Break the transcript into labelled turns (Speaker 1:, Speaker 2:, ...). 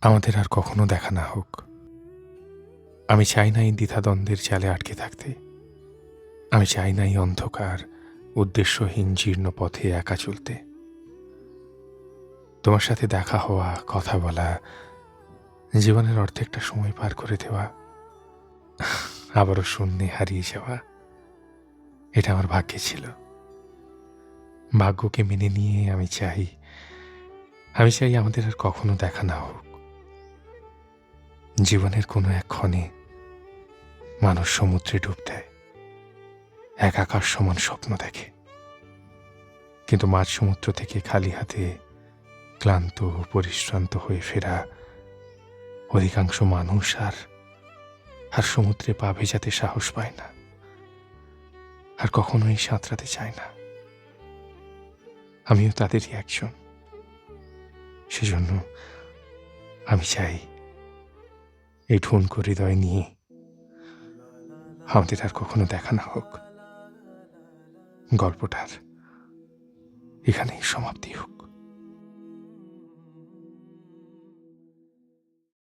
Speaker 1: আমাদের আর কখনো দেখা না হোক। আমি চাই না এই দ্বিধাদ্বন্দ্বের জালে আটকে থাকতে। আমি চাই না এই অন্ধকার উদ্দেশ্যহীন জীর্ণ পথে একা চলতে। তোমার সাথে দেখা হওয়া, কথা বলা, জীবনের অর্ধেকটা সময় পার করে দেওয়া, আবারও শূন্যে হারিয়ে যাওয়া, এটা আমার ভাগ্যে ছিল। ভাগ্যকে মেনে নিয়ে আমি চাই আমাদের আর কখনো দেখা না হোক। জীবনের কোনো এক ক্ষণে মানুষ সমুদ্রে ডুব দেয়, এক আকাশ সমান স্বপ্ন দেখে, কিন্তু মাঝ সমুদ্র থেকে খালি হাতে ক্লান্ত পরিশ্রান্ত হয়ে ফেরা অধিকাংশ মানুষ আর সমুদ্রে পা ভেজাতে সাহস পায় না, আর কখনোই সাঁতরাতে চায় না। আমিও তাদেরই একজন। সেজন্য আমি চাই এই ঠুনকো হৃদয় নিয়ে আমাদের আর কখনো দেখা না হোক। গল্পটার এখানেই সমাপ্তি হোক।